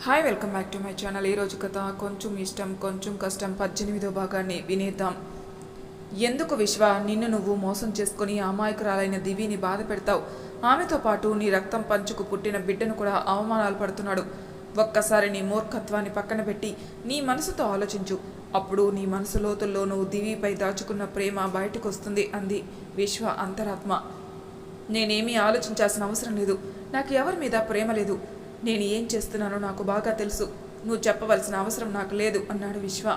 Hi welcome back to my channel. ఈరోజు కథ కొంచెం ఇష్టం కొంచెం కష్టం 18వ భాగాన్ని వినేద్దాం. ఎందుకు విశ్వ నిన్ను నువ్వు మోసం చేసుకుని అమాయకురాలైన దివిని బాధ పెడతావు? ఆమెతో పాటు నీ రక్తం పంచుకు పుట్టిన బిడ్డను కూడా అవమానాలు పడుతున్నాడు. ఒక్కసారి నీ మూర్ఖత్వాన్ని పక్కన పెట్టి నీ మనసుతో ఆలోచించు. అప్పుడు నీ మనసు లోతుల్లో నువ్వు దివిపై దాచుకున్న ప్రేమ బయటకు వస్తుంది అంది విశ్వ అంతరాత్మ. నేనేమీ ఆలోచించాల్సిన అవసరం లేదు. నాకు ఎవరి మీద ప్రేమ లేదు. నేను ఏం చేస్తున్నానో నాకు బాగా తెలుసు. నువ్వు చెప్పవలసిన అవసరం నాకు లేదు అన్నాడు విశ్వ.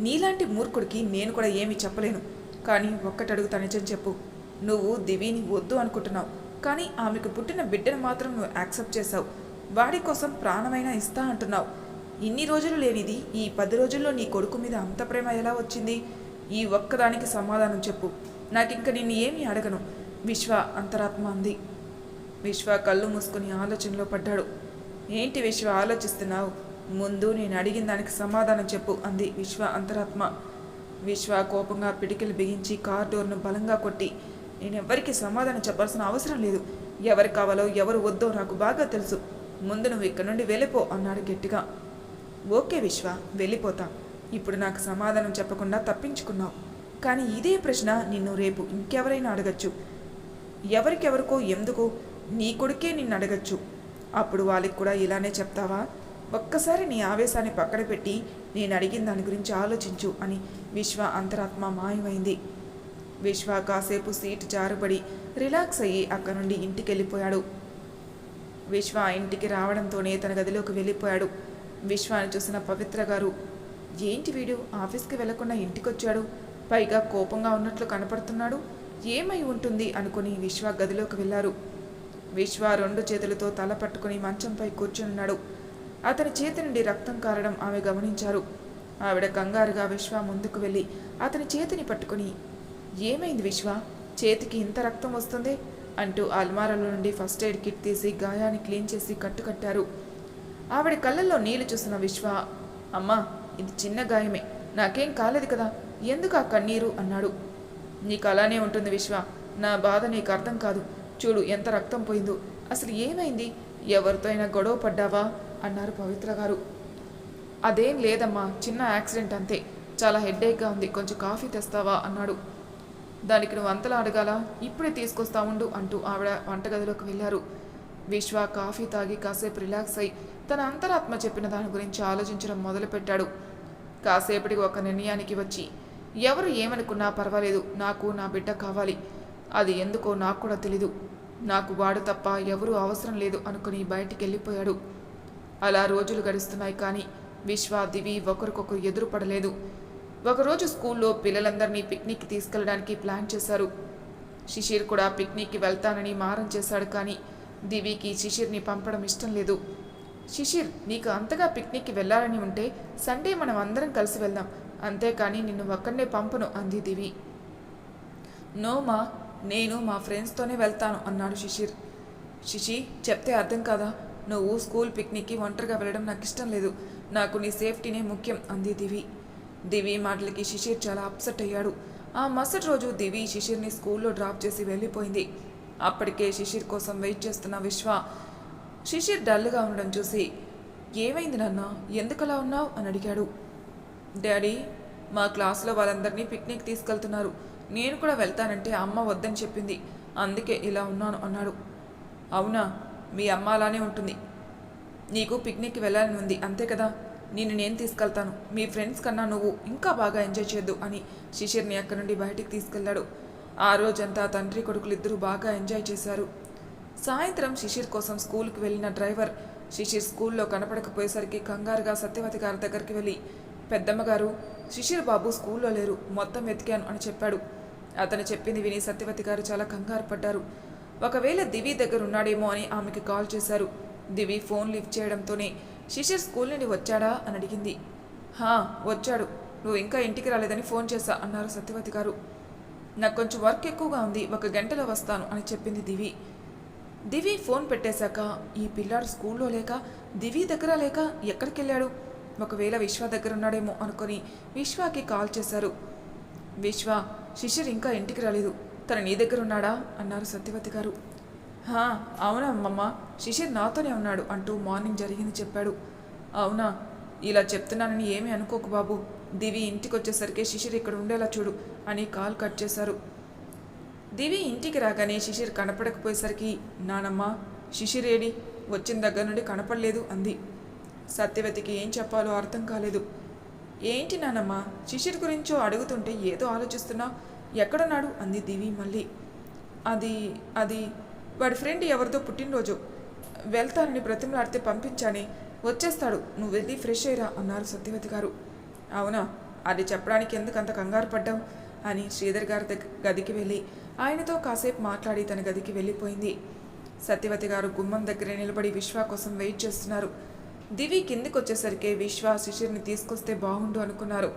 నీలాంటి మూర్ఖుడికి నేను కూడా ఏమీ చెప్పలేను. కానీ ఒక్కటడుగుతా, నిజం చెప్పు. నువ్వు దివిని వద్దు అనుకుంటున్నావు, కానీ ఆమెకు పుట్టిన బిడ్డను మాత్రం నువ్వు యాక్సెప్ట్ చేశావు. వాడి కోసం ప్రాణమైనా ఇస్తా అంటున్నావు. ఇన్ని రోజులు లేనిది ఈ 10 రోజుల్లో నీ కొడుకు మీద అంత ప్రేమ ఎలా వచ్చింది? ఈ ఒక్కదానికి సమాధానం చెప్పు. నాకింక నిన్ను ఏమీ అడగను విశ్వ అంతరాత్మ అంది. విశ్వ కళ్ళు మూసుకుని ఆలోచనలో పడ్డాడు. ఏంటి విశ్వ ఆలోచిస్తున్నావు? ముందు నేను అడిగిన దానికి సమాధానం చెప్పు అంది విశ్వ అంతరాత్మ. విశ్వ కోపంగా పిడికిలు బిగించి కార్ డోర్ను బలంగా కొట్టి, నేనెవ్వరికి సమాధానం చెప్పాల్సిన అవసరం లేదు. ఎవరు కావాలో ఎవరు వద్దో నాకు బాగా తెలుసు. ముందు నువ్వు ఇక్కడ నుండి వెళ్ళిపో అన్నాడు గట్టిగా. ఓకే విశ్వ, వెళ్ళిపోతా. ఇప్పుడు నాకు సమాధానం చెప్పకుండా తప్పించుకున్నావు. కానీ ఇదే ప్రశ్న నిన్ను రేపు ఇంకెవరైనా అడగచ్చు. ఎవరికెవరికో ఎందుకు? నీ కొడుకే నిన్ను అడగచ్చు. అప్పుడు వాళ్ళకి కూడా ఇలానే చెప్తావా? ఒక్కసారి నీ ఆవేశాన్ని పక్కన పెట్టి నేను అడిగిన దాని గురించి ఆలోచించు అని విశ్వ అంతరాత్మ మాయమైంది. విశ్వ కాసేపు సీటు జారుబడి రిలాక్స్ అయ్యి అక్కడి నుండి ఇంటికి వెళ్ళిపోయాడు. విశ్వ ఇంటికి రావడంతోనే తన గదిలోకి వెళ్ళిపోయాడు. విశ్వాన్ని చూసిన పవిత్ర గారు, ఏంటి వీడు ఆఫీస్కి వెళ్లకుండా ఇంటికొచ్చాడు, పైగా కోపంగా ఉన్నట్లు కనపడుతున్నాడు, ఏమై ఉంటుంది అనుకుని విశ్వ గదిలోకి వెళ్ళారు. విశ్వ 2 చేతులతో తల పట్టుకుని మంచంపై కూర్చున్నాడు. అతని చేతి నుండి రక్తం కారడం ఆమె గమనించారు. ఆవిడ కంగారుగా విశ్వ ముందుకు వెళ్ళి అతని చేతిని పట్టుకుని, ఏమైంది విశ్వ, చేతికి ఇంత రక్తం వస్తుంది అంటూ అల్మారాలో నుండి ఫస్ట్ ఎయిడ్ కిట్ తీసి గాయాన్ని క్లీన్ చేసి కట్టుకట్టారు. ఆవిడ కళ్ళల్లో నీళ్లు చూసిన విశ్వ, అమ్మా ఇది చిన్న గాయమే, నాకేం కాలేదు కదా, ఎందుకు ఆ కన్నీరు అన్నాడు. నీకు అలానే ఉంటుంది విశ్వ, నా బాధ నీకు అర్థం కాదు. చూడు ఎంత రక్తం పోయిందో. అసలు ఏమైంది? ఎవరితో అయినా గొడవ పడ్డావా అన్నారు పవిత్ర గారు. అదేం లేదమ్మా, చిన్న యాక్సిడెంట్ అంతే. చాలా హెడ్ఏక్గా ఉంది, కొంచెం కాఫీ తెస్తావా అన్నాడు. దానికి నువ్వు అంతలా అడగాల, ఇప్పుడే తీసుకొస్తా ఉండు అంటూ ఆవిడ వంటగదిలోకి వెళ్ళారు. విశ్వ కాఫీ తాగి కాసేపు రిలాక్స్ అయి తన అంతరాత్మ చెప్పిన దాని గురించి ఆలోచించడం మొదలుపెట్టాడు. కాసేపటికి ఒక నిర్ణయానికి వచ్చి, ఎవరు ఏమనుకున్నా పర్వాలేదు, నాకు నా బిడ్డ కావాలి. అది ఎందుకో నాకు కూడా తెలీదు. నాకు వాడు తప్ప ఎవరూ అవసరం లేదు అనుకుని బయటికి వెళ్ళిపోయాడు. అలా రోజులు గడుస్తున్నాయి. కానీ విశ్వ దివి ఒకరికొకరు ఎదురుపడలేదు. ఒకరోజు స్కూల్లో పిల్లలందరినీ పిక్నిక్కి తీసుకెళ్ళడానికి ప్లాన్ చేశారు. శిశిర్ కూడా పిక్నిక్కి వెళ్తానని మారం చేశాడు. కానీ దివికి శిశిర్ని పంపడం ఇష్టం లేదు. శిశిర్, నీకు అంతగా పిక్నిక్కి వెళ్ళాలని ఉంటే సండే మనం అందరం కలిసి వెళ్దాం, అంతేకాని నిన్ను ఒక్కడే పంపను అంది దివి. నోమా, నేను మా ఫ్రెండ్స్తోనే వెళ్తాను అన్నాడు శిశిర్. శిశి, చెప్తే అర్థం కాదా? నువ్వు స్కూల్ పిక్నిక్కి ఒంటరిగా వెళ్ళడం నాకు ఇష్టం లేదు. నాకు నీ సేఫ్టీనే ముఖ్యం అంది దివి. దివి మాటలకి శిశిర్ చాలా అప్సెట్ అయ్యాడు. ఆ మరుసటి రోజు దివి శిశిర్ని స్కూల్లో డ్రాప్ చేసి వెళ్ళిపోయింది. అప్పటికే శిశిర్ కోసం వెయిట్ చేస్తున్న విశ్వ శిశిర్ డల్గా ఉండడం చూసి, ఏమైంది నాన్న, ఎందుకలా ఉన్నావు అని అడిగాడు. డాడీ, మా క్లాస్లో వాళ్ళందరినీ పిక్నిక్ తీసుకెళ్తున్నారు. నేను కూడా వెళ్తానంటే అమ్మ వద్దని చెప్పింది, అందుకే ఇలా ఉన్నాను అన్నాడు. అవునా, మీ అమ్మ అలానే ఉంటుంది. నీకు పిక్నిక్కి వెళ్ళాలని ఉంది అంతే కదా, నేను తీసుకెళ్తాను. మీ ఫ్రెండ్స్ కన్నా నువ్వు ఇంకా బాగా ఎంజాయ్ చేద్దు అని శిశిర్ని అక్కడి నుండి బయటికి తీసుకెళ్లాడు. ఆ రోజంతా తండ్రి కొడుకులిద్దరూ బాగా ఎంజాయ్ చేశారు. సాయంత్రం శిశిర్ కోసం స్కూల్కి వెళ్ళిన డ్రైవర్ శిశిర్ స్కూల్లో కనపడకపోయేసరికి కంగారుగా సత్యవతి గారి దగ్గరికి వెళ్ళి, పెద్దమ్మగారు, శిశిర్ బాబు స్కూల్లో లేరు, మొత్తం వెతికాను అని చెప్పాడు. అతను చెప్పింది విని సత్యవతి గారు చాలా కంగారు పడ్డారు. ఒకవేళ దివి దగ్గర ఉన్నాడేమో అని ఆమెకి కాల్ చేశారు. దివి ఫోన్ లిఫ్ట్ చేయడంతోనే, శిశిర్ స్కూల్ నుండి వచ్చాడా అని అడిగింది. హా, వచ్చాడు. నువ్వు ఇంకా ఇంటికి రాలేదని ఫోన్ చేశా అన్నారు సత్యవతి గారు. నాకు కొంచెం వర్క్ ఎక్కువగా ఉంది, 1 గంటలో వస్తాను అని చెప్పింది దివి. దివి ఫోన్ పెట్టేశాక, ఈ పిల్లాడు స్కూల్లో లేక దివి దగ్గర లేక ఎక్కడికి వెళ్ళాడు? ఒకవేళ విశ్వ దగ్గర ఉన్నాడేమో అనుకుని విశ్వాకి కాల్ చేశారు. విశ్వ, శిశిర్ ఇంకా ఇంటికి రాలేదు, తను నీ దగ్గర ఉన్నాడా అన్నారు సత్యవతి గారు. హా, అవునా అమ్మమ్మ, శిశిర్ నాతోనే ఉన్నాడు అంటూ మార్నింగ్ జరిగింది చెప్పాడు. అవునా, ఇలా చెప్తున్నానని ఏమీ అనుకోకు బాబు. దివి ఇంటికి వచ్చేసరికి శిశిర్ ఇక్కడ ఉండేలా చూడు అని కాల్ కట్ చేశారు. దివి ఇంటికి రాగానే శిశిర్ కనపడకపోయేసరికి, నానమ్మ, శిశిర్ ఏడి? వచ్చిన దగ్గర నుండి కనపడలేదు అంది. సత్యవతికి ఏం చెప్పాలో అర్థం కాలేదు. ఏంటి నానమ్మ, శిశిర్ గురించో అడుగుతుంటే ఏదో ఆలోచిస్తున్నావు, ఎక్కడున్నాడు అంది దివి మళ్ళీ. అది అది వాడి ఫ్రెండ్ ఎవరిదో పుట్టినరోజు, వెళ్తానని బ్రతిమలాడితే పంపించానే, వచ్చేస్తాడు, నువ్వు వెళ్ళి ఫ్రెష్ అయ్యిరా అన్నారు సత్యవతి గారు. అవునా, అది చెప్పడానికి ఎందుకు అంత కంగారు పడ్డావు అని శ్రీధర్ గారి గదికి వెళ్ళి ఆయనతో కాసేపు మాట్లాడి తన గదికి వెళ్ళిపోయింది. సత్యవతి గారు గుమ్మం దగ్గరే నిలబడి విశ్వ కోసం వెయిట్ చేస్తున్నారు. దివి కిందికి వచ్చేసరికి విశ్వ శిశిర్ని తీసుకొస్తే బాగుండు అనుకున్నారు.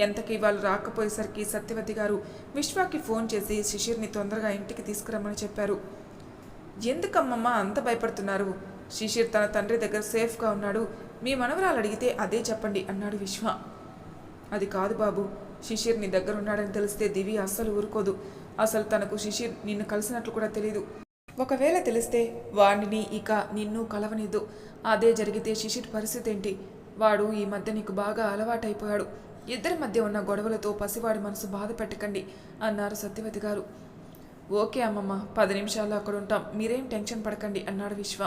ఎంతకీ వాళ్ళు రాకపోయేసరికి సత్యవతి గారు విశ్వకి ఫోన్ చేసి శిశిర్ని తొందరగా ఇంటికి తీసుకురమ్మని చెప్పారు. ఎందుకమ్మమ్మ అంత భయపడుతున్నారు? శిశిర్ తన తండ్రి దగ్గర సేఫ్గా ఉన్నాడు, మీ మనవరాలు అడిగితే అదే చెప్పండి అన్నాడు విశ్వ. అది కాదు బాబు, శిశిర్ నీ దగ్గర ఉన్నాడని తెలిస్తే దివి అస్సలు ఊరుకోదు. అసలు తనకు శిశిర్ నిన్ను కలిసినట్లు కూడా తెలీదు. ఒకవేళ తెలిస్తే వాడిని ఇక నిన్ను కలవనిద్దు. అదే జరిగితే శిశిర్ పరిస్థితి ఏంటి? వాడు ఈ మధ్య నీకు బాగా అలవాటైపోయాడు. ఇద్దరి మధ్య ఉన్న గొడవలతో పసివాడి మనసు బాధ పెట్టకండి అన్నారు సత్యవతి గారు. ఓకే అమ్మమ్మ, 10 నిమిషాల్లో అక్కడ ఉంటాం, మీరేం టెన్షన్ పడకండి అన్నాడు విశ్వ.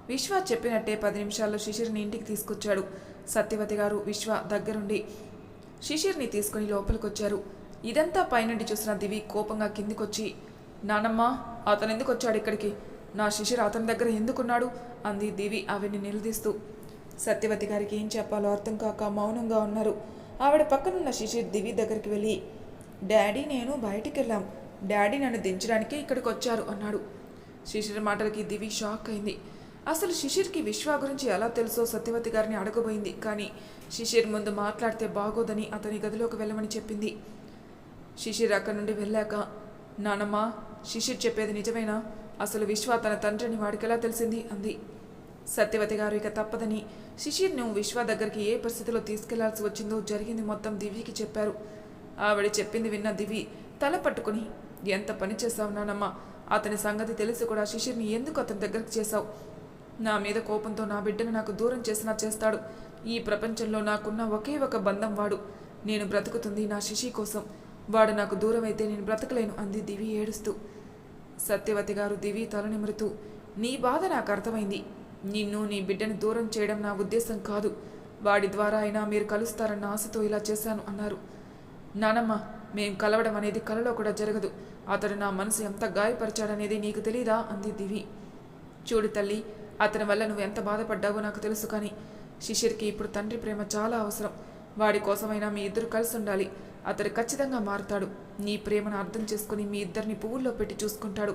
విశ్వ చెప్పినట్టే 10 నిమిషాల్లో శిశిర్ని ఇంటికి తీసుకొచ్చాడు. సత్యవతి గారు విశ్వ దగ్గరుండి శిశిర్ని తీసుకుని లోపలికొచ్చారు. ఇదంతా పైనుండి చూసిన దివి కోపంగా కిందికొచ్చి, నానమ్మ, అతను ఎందుకు వచ్చాడు ఇక్కడికి? నా శిశిర్ అతని దగ్గర ఎందుకున్నాడు అంది దివి ఆవిడ్ని నిలదీస్తూ. సత్యవతి గారికి ఏం చెప్పాలో అర్థం కాక మౌనంగా ఉన్నారు. ఆవిడ పక్కనున్న శిశిర్ దివి దగ్గరికి వెళ్ళి, డాడీ నేను బయటికి వెళ్ళాం, డాడీ నన్ను దించడానికి ఇక్కడికి వచ్చారు అన్నాడు. శిశిర్ మాటలకి దివి షాక్ అయింది. అసలు శిశిర్కి విశ్వ గురించి ఎలా తెలుసో సత్యవతి గారిని అడగబోయింది. కానీ శిశిర్ ముందు మాట్లాడితే బాగోదని అతని గదిలోకి వెళ్ళమని చెప్పింది. శిశిర్ అక్కడి నుండి వెళ్ళాక, నానమ్మ, శిశిర్ చెప్పేది నిజమేనా? అసలు విశ్వ తన తండ్రిని వాడికెలా తెలిసింది అంది. సత్యవతి గారు ఇక తప్పదని శిశిర్ను విశ్వ దగ్గరికి ఏ పరిస్థితిలో తీసుకెళ్లాల్సి వచ్చిందో జరిగింది మొత్తం దివికి చెప్పారు. ఆవిడ చెప్పింది విన్న దివి తల పట్టుకుని, ఎంత పని చేశావు నానమ్మ, అతని సంగతి తెలిసి కూడా శిశిర్ని ఎందుకు అతని దగ్గరికి చేశావు? నా మీద కోపంతో నా బిడ్డను నాకు దూరం చేసినా చేస్తాడు. ఈ ప్రపంచంలో నాకున్న ఒకే ఒక బంధం వాడు. నేను బ్రతుకుతుంది నా శిశి కోసం. వాడు నాకు దూరం అయితే నేను బ్రతకలేను అంది దివి ఏడుస్తూ. సత్యవతి గారు దివి తల నిమురుతూ, నీ బాధ నాకు అర్థమైంది. నిన్ను నీ బిడ్డను దూరం చేయడం నా ఉద్దేశం కాదు. వాడి ద్వారా అయినా మీరు కలుస్తారన్న ఆశతో ఇలా చేశాను అన్నారు. నానమ్మ, మేం కలవడం అనేది కలలో కూడా జరగదు. అతడు నా మనసు ఎంత గాయపరిచాడనేది నీకు తెలీదా అంది దివి. చూడు తల్లి, అతని వల్ల నువ్వు ఎంత బాధపడ్డావో నాకు తెలుసు. కానీ శిశిర్కి ఇప్పుడు తండ్రి ప్రేమ చాలా అవసరం. వాడి కోసమైనా మీ ఇద్దరు కలిసి ఉండాలి. అతడు ఖచ్చితంగా మారుతాడు. నీ ప్రేమను అర్థం చేసుకుని మీ ఇద్దరిని పువ్వుల్లో పెట్టి చూసుకుంటాడు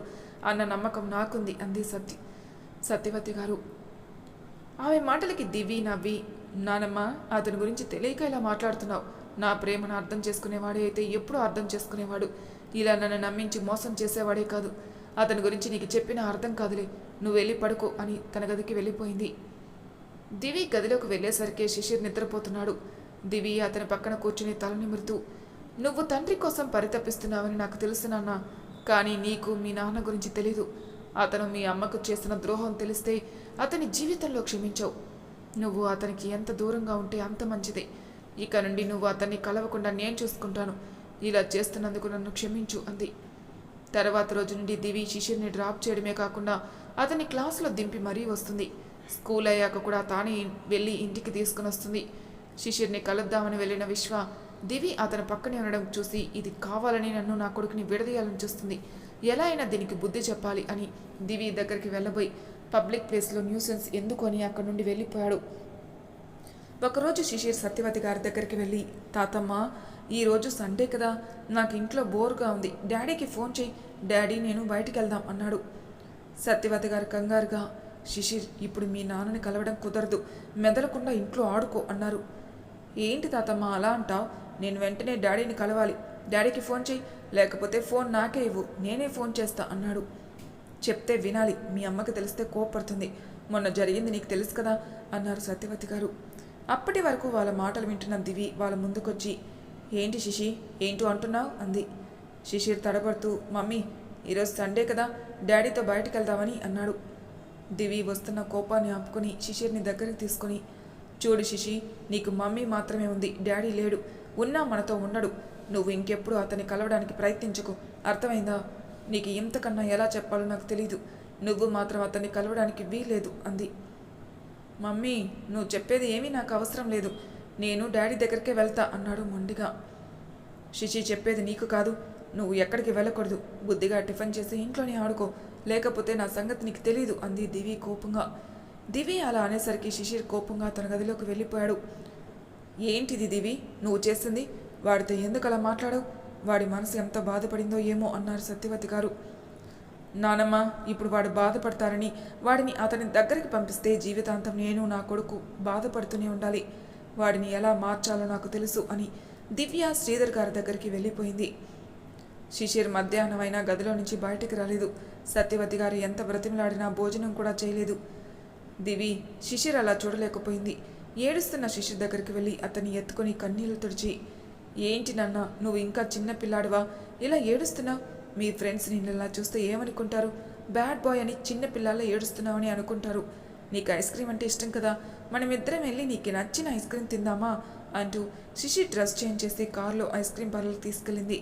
అన్న నమ్మకం నాకుంది అంది సత్యవతి గారు. ఆమె మాటలకి దివి నవ్వి, నానమ్మ, అతని గురించి తెలియక ఇలా మాట్లాడుతున్నావు. నా ప్రేమను అర్థం చేసుకునేవాడే అయితే ఎప్పుడూ అర్థం చేసుకునేవాడు. ఇలా నన్ను నమ్మించి మోసం చేసేవాడే కాదు. అతని గురించి నీకు చెప్పినా అర్థం కాదులే, నువ్వు వెళ్ళి పడుకో అని తన గదికి వెళ్ళిపోయింది. దివి గదిలోకి వెళ్ళేసరికి శిశిర్ నిద్రపోతున్నాడు. దివి అతని పక్కన కూర్చుని తల నిమురుతూ, నువ్వు తండ్రి కోసం పరితపిస్తున్నావని నాకు తెలుసు నాన్న, కానీ నీకు మీ నాన్న గురించి తెలీదు. అతను మీ అమ్మకు చేసిన ద్రోహం తెలిస్తే అతని జీవితంలో క్షమించవు. నువ్వు అతనికి ఎంత దూరంగా ఉంటే అంత మంచిదే. ఇక నుండి నువ్వు అతన్ని కలవకుండా నేను చూసుకుంటాను. ఇలా చేస్తున్నందుకు నన్ను క్షమించు అంది. తర్వాత రోజు నుండి దివి శిశిర్ని డ్రాప్ చేయడమే కాకుండా అతన్ని క్లాసులో దింపి మరీ వస్తుంది. స్కూల్ అయ్యాక కూడా తానే వెళ్ళి ఇంటికి తీసుకుని వస్తుంది. శిశిర్ని కలుద్దామని వెళ్ళిన విశ్వ దివి అతని పక్కనే ఉండడం చూసి, ఇది కావాలని నన్ను నా కొడుకుని విడదీయాలని చూస్తుంది, ఎలా అయినా దీనికి బుద్ధి చెప్పాలి అని దివి దగ్గరికి వెళ్ళబోయి పబ్లిక్ ప్లేస్లో న్యూసెన్స్ ఎందుకు అని అక్కడి నుండి వెళ్ళిపోయాడు. ఒకరోజు శిశిర్ సత్యవతి గారి దగ్గరికి వెళ్ళి, తాతమ్మ, ఈరోజు సండే కదా, నాకు ఇంట్లో బోర్గా ఉంది, డాడీకి ఫోన్ చేయి, డాడీ నేను బయటికి వెళ్దాం అన్నాడు. సత్యవతి గారు కంగారుగా, శిశిర్, ఇప్పుడు మీ నాన్నని కలవడం కుదరదు, మెదలకుండా ఇంట్లో ఆడుకో అన్నారు. ఏంటి తాతమ్మ అలా అంటావు? నేను వెంటనే డాడీని కలవాలి, డాడీకి ఫోన్ చేయి, లేకపోతే ఫోన్ నాకే ఇవ్వు, నేనే ఫోన్ చేస్తా అన్నాడు. చెప్తే వినాలి, మీ అమ్మకి తెలిస్తే కోపడుతుంది, మొన్న జరిగింది నీకు తెలుసు కదా అన్నారు సత్యవతి గారు. అప్పటి వరకు వాళ్ళ మాటలు వింటున్న దివి వాళ్ళ ముందుకొచ్చి, ఏంటి శిశి, ఏంటో అంటున్నావు అంది. శిశిర్ తడబడుతూ, మమ్మీ, ఈరోజు సండే కదా, డాడీతో బయటికి వెళ్దామని అన్నాడు. దివి వస్తున్న కోపాన్ని ఆపుకొని శిశిర్ని దగ్గరికి తీసుకుని, చూడు శిశి, నీకు మమ్మీ మాత్రమే ఉంది, డాడీ లేడు, ఉన్నా మనతో ఉండడు. నువ్వు ఇంకెప్పుడు అతన్ని కలవడానికి ప్రయత్నించకు, అర్థమైందా? నీకు ఇంతకన్నా ఎలా చెప్పాలో నాకు తెలీదు. నువ్వు మాత్రం అతన్ని కలవడానికి వీల్లేదు అంది. మమ్మీ, నువ్వు చెప్పేది ఏమీ నాకు అవసరం లేదు, నేను డాడీ దగ్గరికే వెళ్తా అన్నాడు మొండిగా. శిశి, చెప్పేది నీకు కాదు, నువ్వు ఎక్కడికి వెళ్ళకూడదు. బుద్ధిగా టిఫిన్ చేసి ఇంట్లోనే ఆడుకో, లేకపోతే నా సంగతి నీకు తెలీదు అంది దివి కోపంగా. దివి అలా అనేసరికి శిశిర్ కోపంగా తన గదిలోకి వెళ్ళిపోయాడు. ఏంటిది దివి నువ్వు చేసింది? వాడితో ఎందుకు అలా మాట్లాడావు? వాడి మనసు ఎంత బాధపడిందో ఏమో అన్నారు సత్యవతి గారు. నానమ్మ, ఇప్పుడు వాడు బాధపడతారని వాడిని అతని దగ్గరికి పంపిస్తే జీవితాంతం నేను నా కొడుకు బాధపడుతూనే ఉండాలి. వాడిని ఎలా మార్చాలో నాకు తెలుసు అని దివ్య శ్రీధర్ గారి దగ్గరికి వెళ్ళిపోయింది. శిశిర్ మధ్యాహ్నమైనా గదిలో నుంచి బయటికి రాలేదు. సత్యవతి గారు ఎంత బ్రతిమలాడినా భోజనం కూడా చేయలేదు. దివి శిశిర్ అలా చూడలేకపోయింది. ఏడుస్తున్న శిశిర్ దగ్గరికి వెళ్ళి అతన్ని ఎత్తుకొని కన్నీళ్లు తుడిచి, ఏంటి నాన్న, నువ్వు ఇంకా చిన్న పిల్లాడివా, ఇలా ఏడుస్తున్నావు? మీ ఫ్రెండ్స్ నిన్ను ఇలా చూస్తే ఏమనుకుంటారు? బ్యాడ్ బాయ్ అని చిన్న పిల్లల్లో ఏడుస్తున్నావని అనుకుంటారు. నీకు ఐస్ క్రీమ్ అంటే ఇష్టం కదా, మనమిద్దరం వెళ్ళి నీకు నచ్చిన ఐస్ క్రీమ్ తిందామా అంటూ శిశిర్ డ్రెస్ చేంజ్ చేసి కారులో ఐస్ క్రీమ్ పార్లర్ తీసుకెళ్ళింది.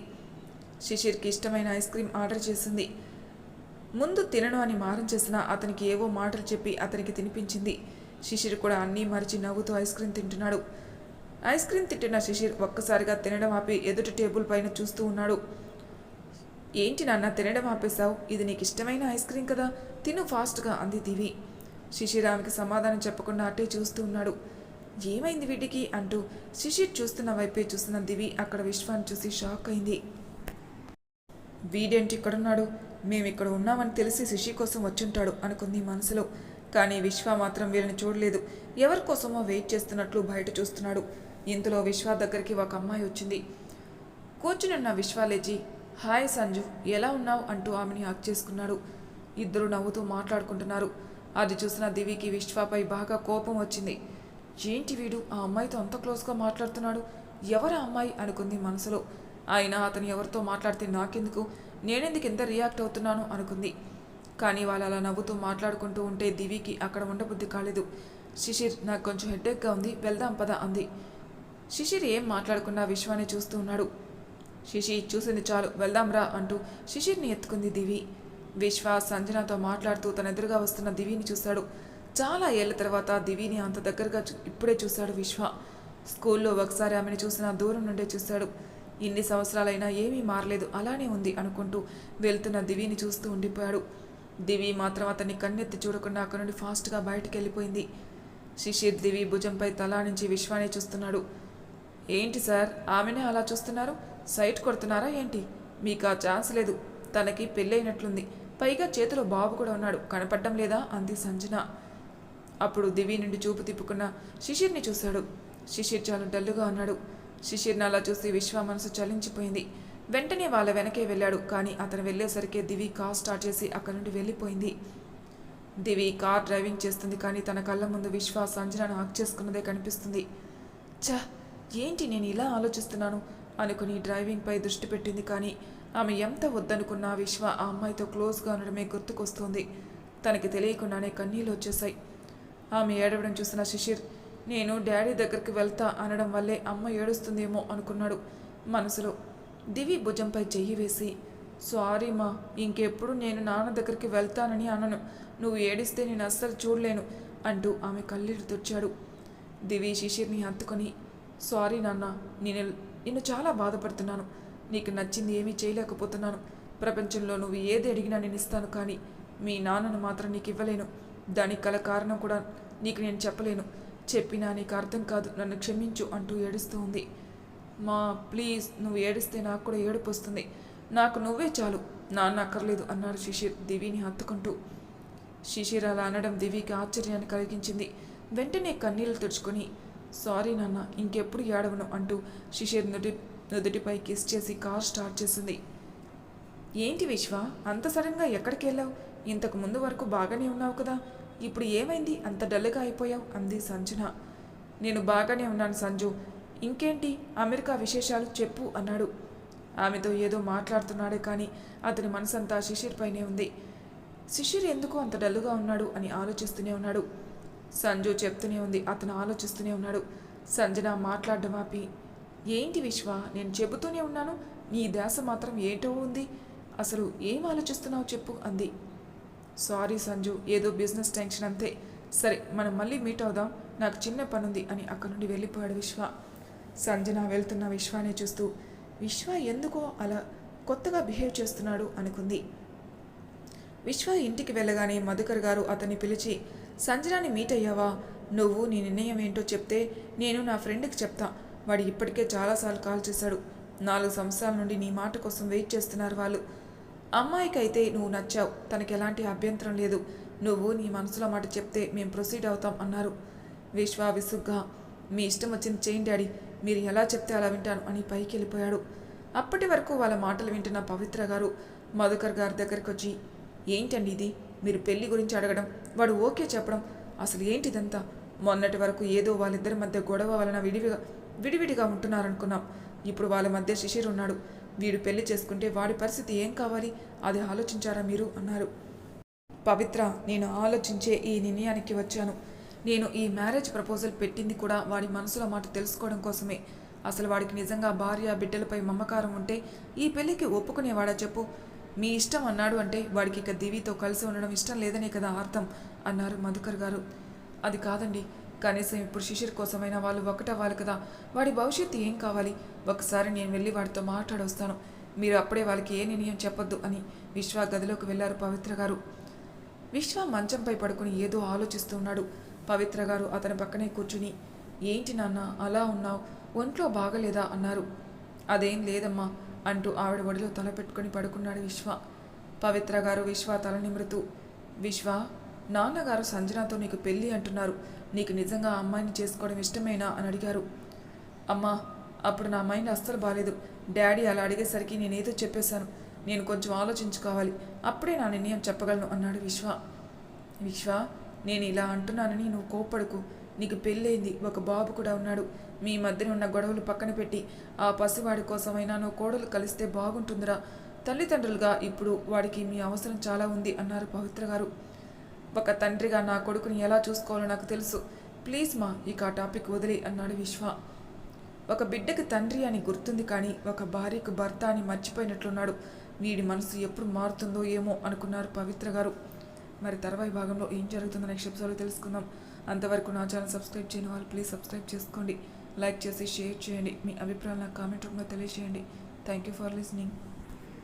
శిశిర్కి ఇష్టమైన ఐస్ క్రీమ్ ఆర్డర్ చేసింది. ముందు తినను అని మారం చేసినా అతనికి ఏవో మాటలు చెప్పి అతనికి తినిపించింది. శిశిర్ కూడా అన్నీ మరిచి నవ్వుతూ ఐస్ క్రీమ్ తింటున్నాడు. ఐస్ క్రీమ్ తింటున్న శిశిర్ ఒక్కసారిగా తినడం ఆపి ఎదుటి టేబుల్ పైన చూస్తూ ఉన్నాడు. ఏంటి నాన్న, తినడం ఆపేశావు? ఇది నీకు ఇష్టమైన ఐస్ క్రీమ్ కదా, తిను ఫాస్ట్గా అంది దివి. శిశిర్ ఆమెకి సమాధానం చెప్పకుండా అటే చూస్తూ ఉన్నాడు. ఏమైంది వీటికి అంటూ శిశిర్ చూస్తున్న వైపే చూస్తున్న దివి అక్కడ విశ్వాన్ని చూసి షాక్ అయింది. వీడేంటి ఇక్కడున్నాడు? మేమిక్కడ ఉన్నామని తెలిసి శిశి కోసం వచ్చుంటాడు అనుకుంది మనసులో. కానీ విశ్వ మాత్రం వీళ్ళని చూడలేదు. ఎవరి కోసమో వెయిట్ చేస్తున్నట్లు బయట చూస్తున్నాడు. ఇంతలో విశ్వ దగ్గరికి ఒక అమ్మాయి వచ్చింది. కూర్చునున్న విశ్వ లేచి, హాయ్ సంజు, ఎలా ఉన్నావు అంటూ ఆమెని హక్ చేసుకున్నాడు. ఇద్దరు నవ్వుతూ మాట్లాడుకుంటున్నారు. అది చూసిన దివికి విశ్వపై బాగా కోపం వచ్చింది. ఏంటి వీడు ఆ అమ్మాయితో అంత క్లోజ్గా మాట్లాడుతున్నాడు? ఎవరా అమ్మాయి అనుకుంది మనసులో. అయినా అతను ఎవరితో మాట్లాడితే నాకెందుకు, నేనెందుకు ఎంత రియాక్ట్ అవుతున్నాను అనుకుంది. కానీ వాళ్ళు అలా నవ్వుతూ మాట్లాడుకుంటూ ఉంటే దివికి అక్కడ ఉండబుద్ధి కాలేదు. శిశిర్, నాకు కొంచెం హెడ్ఏక్గా ఉంది, వెళ్దాం పద అంది. శిశిర్ ఏం మాట్లాడకుండా విశ్వాన్ని చూస్తూ ఉన్నాడు. శిశి, చూసింది చాలు, వెళ్దాంరా అంటూ శిశిర్ని ఎత్తుకుంది దివి. విశ్వ సంజనతో మాట్లాడుతూ తన ఎదురుగా వస్తున్న దివిని చూశాడు. చాలా ఏళ్ల తర్వాత దివిని అంత దగ్గరగా ఇప్పుడే చూశాడు విశ్వ. స్కూల్లో ఒకసారి ఆమెను చూసిన దూరం నుండే చూశాడు. ఇన్ని సంవత్సరాలైనా ఏమీ మారలేదు, అలానే ఉంది అనుకుంటూ వెళ్తున్న దివిని చూస్తూ ఉండిపోయాడు. దివి మాత్రం అతన్ని కన్నెత్తి చూడకుండా అక్కడి నుండి ఫాస్ట్గా బయటికి వెళ్ళిపోయింది. శిశిర్ దివి భుజంపై తలా నుంచి విశ్వానే చూస్తున్నాడు. ఏంటి సార్, ఆమెనే అలా చూస్తున్నారు? సైట్ కొడుతున్నారా ఏంటి? మీకు ఆ ఛాన్స్ లేదు, తనకి పెళ్ళైనట్లుంది, పైగా చేతిలో బాబు కూడా ఉన్నాడు, కనపడ్డం లేదా అంది సంజన. అప్పుడు దివి నుండి చూపు తిప్పుకున్న శిశిర్ని చూశాడు. శిశిర్ చాలా డల్లుగా ఉన్నాడు. శిశిర్ని అలా చూసి విశ్వ మనసు చలించిపోయింది. వెంటనే వాళ్ళ వెనకే వెళ్ళాడు. కానీ అతను వెళ్ళేసరికి దివి కార్ స్టార్ట్ చేసి అక్కడి నుండి వెళ్ళిపోయింది. దివి కార్ డ్రైవింగ్ చేస్తుంది, కానీ తన కళ్ళ ముందు విశ్వ సంజనను హక్ చేసుకున్నదే కనిపిస్తుంది. ఏంటి నేను ఇలా ఆలోచిస్తున్నాను అనుకుని డ్రైవింగ్పై దృష్టి పెట్టింది. కానీ ఆమె ఎంత వద్దనుకున్నా విశ్వ ఆ అమ్మాయితో క్లోజ్గా ఉండడమే గుర్తుకొస్తుంది. తనకి తెలియకుండానే కన్నీళ్ళు వచ్చేశాయి. ఆమె ఏడవడం చూసిన శిశిర్, నేను డాడీ దగ్గరికి వెళ్తా అనడం వల్లే అమ్మ ఏడుస్తుందేమో అనుకున్నాడు మనసులో. దివి భుజంపై చెయ్యి వేసి, సారీ మా, ఇంకెప్పుడు నేను నాన్న దగ్గరికి వెళ్తానని అనను, నువ్వు ఏడిస్తే నేను అస్సలు చూడలేను అంటూ ఆమె కన్నీళ్లు తుడిచాడు. దివి శిశిర్ని హత్తుకొని, సారీ నాన్న, నిన్ను చాలా బాధపడుతున్నాను, నీకు నచ్చింది ఏమీ చేయలేకపోతున్నాను, ప్రపంచంలో నువ్వు ఏది అడిగినా నేను ఇస్తాను, కానీ మీ నాన్నను మాత్రం నీకు ఇవ్వలేను, దానికి గల కారణం కూడా నీకు నేను చెప్పలేను, చెప్పినా నీకు అర్థం కాదు, నన్ను క్షమించు అంటూ ఏడుస్తూ ఉంది. మా ప్లీజ్, నువ్వు ఏడిస్తే నాకు కూడా ఏడుపు వస్తుంది, నాకు నువ్వే చాలు, నాన్న అక్కర్లేదు అన్నాడు శిశిర్ దివిని హత్తుకుంటూ. శిశిర్ అలా అనడం దివికి ఆశ్చర్యాన్ని కలిగించింది. వెంటనే కన్నీళ్లు తుడుచుకొని, సారీ నాన్న, ఇంకెప్పుడు ఏడవను అంటూ శిశిర్ నుదుటిపై కిస్ చేసి కార్ స్టార్ట్ చేసింది. ఏంటి విశ్వ, అంత సడన్గా ఎక్కడికి వెళ్ళావు? ఇంతకు ముందు వరకు బాగానే ఉన్నావు కదా, ఇప్పుడు ఏమైంది అంత డల్గా అయిపోయావు అంది సంజన. నేను బాగానే ఉన్నాను సంజు, ఇంకేంటి అమెరికా విశేషాలు చెప్పు అన్నాడు. ఆమెతో ఏదో మాట్లాడుతున్నాడే కానీ అతని మనసంతా శిశిర్ పైనే ఉంది. శిశిర్ ఎందుకు అంత డల్లుగా ఉన్నాడు అని ఆలోచిస్తూనే ఉన్నాడు. సంజు చెప్తూనే ఉంది, అతను ఆలోచిస్తూనే ఉన్నాడు. సంజన మాట్లాడడం ఆపి, ఏంటి విశ్వ, నేను చెబుతూనే ఉన్నాను, నీ ధ్యాస మాత్రం ఏంటో ఉంది, అసలు ఏం ఆలోచిస్తున్నావు చెప్పు అంది. సారీ సంజు, ఏదో బిజినెస్ టెన్షన్ అంతే. సరే మనం మళ్ళీ మీట్ అవుదాం, నాకు చిన్న పనుంది అని అక్కడి నుండి వెళ్ళిపోయాడు విశ్వ. సంజన వెళ్తున్న విశ్వానే చూస్తూ విశ్వ ఎందుకో అలా కొత్తగా బిహేవ్ చేస్తున్నాడు అనుకుంది. విశ్వ ఇంటికి వెళ్ళగానే మధుకర్ గారు అతన్ని పిలిచి, సంజనాని మీట్ అయ్యావా? నువ్వు నీ నిర్ణయం ఏంటో చెప్తే నేను నా ఫ్రెండ్కి చెప్తా. వాడు ఇప్పటికే చాలాసార్లు కాల్ చేశాడు. 4 సంవత్సరాల నుండి నీ మాట కోసం వెయిట్ చేస్తున్నారు వాళ్ళు. అమ్మాయికైతే నువ్వు నచ్చావు, తనకి ఎలాంటి అభ్యంతరం లేదు. నువ్వు నీ మనసులో మాట చెప్తే మేం ప్రొసీడ్ అవుతాం అన్నారు. విశ్వ విసుగ్గా, మీ ఇష్టం వచ్చింది చేయండి డాడీ, మీరు ఎలా చెప్తే అలా వింటాను అని పైకి వెళ్ళిపోయాడు. అప్పటి వరకు వాళ్ళ మాటలు వింటున్న పవిత్ర గారు మధుకర్ గారి దగ్గరికి వచ్చి, ఏంటండి ఇది, మీరు పెళ్లి గురించి అడగడం, వాడు ఓకే చెప్పడం, అసలు ఏంటిదంతా? మొన్నటి వరకు ఏదో వాళ్ళిద్దరి మధ్య గొడవ వలన విడివిడిగా ఉంటున్నారనుకున్నాం. ఇప్పుడు వాళ్ళ మధ్య శిశిర్ ఉన్నాడు. వీడు పెళ్లి చేసుకుంటే వాడి పరిస్థితి ఏం కావాలి, అది ఆలోచించారా మీరు అన్నారు. పవిత్ర, నేను ఆలోచించే ఈ నిర్ణయానికి వచ్చాను. నేను ఈ మ్యారేజ్ ప్రపోజల్ పెట్టింది కూడా వాడి మనసులో మాట తెలుసుకోవడం కోసమే. అసలు వాడికి నిజంగా భార్య బిడ్డలపై మమకారం ఉంటే ఈ పెళ్లికి ఒప్పుకునేవాడా చెప్పు? మీ ఇష్టం అన్నాడు అంటే వాడికి ఇక దివితో కలిసి ఉండడం ఇష్టం లేదనే కదా అర్థం అన్నారు మధుకర్ గారు. అది కాదండి, కనీసం ఇప్పుడు శిశిర్ కోసమైనా వాళ్ళు ఒకటవ్వాలి కదా. వాడి భవిష్యత్తు ఏం కావాలి? ఒకసారి నేను వెళ్ళి వాడితో మాట్లాడొస్తాను. మీరు అప్పుడే వాళ్ళకి ఏ నిర్ణయం చెప్పొద్దు అని విశ్వ గదిలోకి వెళ్లారు పవిత్ర గారు. విశ్వ మంచంపై పడుకుని ఏదో ఆలోచిస్తూ ఉన్నాడు. పవిత్ర గారు అతని పక్కనే కూర్చుని, ఏంటి నాన్న అలా ఉన్నావు, ఒంట్లో బాగలేదా అన్నారు. అదేం లేదమ్మా అంటూ ఆవిడ ఒడిలో తల పెట్టుకుని పడుకున్నాడు విశ్వ. పవిత్ర గారు విశ్వ తల నిమృతూ, విశ్వ, నాన్నగారు సంజనాతో నీకు పెళ్ళి అంటున్నారు. నీకు నిజంగా ఆ అమ్మాయిని చేసుకోవడం ఇష్టమేనా అని అడిగారు. అమ్మా, అప్పుడు నా మైండ్ అస్సలు బాలేదు. డాడీ అలా అడిగేసరికి నేనేదో చెప్పేశాను. నేను కొంచెం ఆలోచించుకోవాలి, అప్పుడే నా నిర్ణయం చెప్పగలను అన్నాడు విశ్వ. విశ్వ, నేను ఇలా అంటున్నానని నువ్వు కోప్పడుకు. నీకు పెళ్ళైంది, ఒక బాబు కూడా ఉన్నాడు. మీ మధ్యన ఉన్న గొడవలు పక్కన పెట్టి ఆ పసివాడి కోసమైనా నువ్వు కోడలు కలిస్తే బాగుంటుందిరా. తల్లిదండ్రులుగా ఇప్పుడు వాడికి మీ అవసరం చాలా ఉంది అన్నారు పవిత్ర గారు. ఒక తండ్రిగా నా కొడుకుని ఎలా చూసుకోవాలో నాకు తెలుసు. ప్లీజ్ మా, ఇక ఆ టాపిక్ వదిలి అన్నాడు విశ్వ. ఒక బిడ్డకి తండ్రి అని గుర్తుంది కానీ ఒక భార్యకు భర్త అని మర్చిపోయినట్లున్నాడు. వీడి మనసు ఎప్పుడు మారుతుందో ఏమో అనుకున్నారు పవిత్ర గారు. మరి తర్వాయి భాగంలో ఏం జరుగుతుందో నెక్స్ట్ ఎపిసోడ్లో తెలుసుకుందాం. అంతవరకు నా ఛానల్ సబ్స్క్రైబ్ చేయని వాళ్ళు ప్లీజ్ సబ్స్క్రైబ్ చేసుకోండి. లైక్ చేసి షేర్ చేయండి. మీ అభిప్రాయాలు నాకు కామెంట్ రూపంలో తెలియజేయండి. Thank you for listening.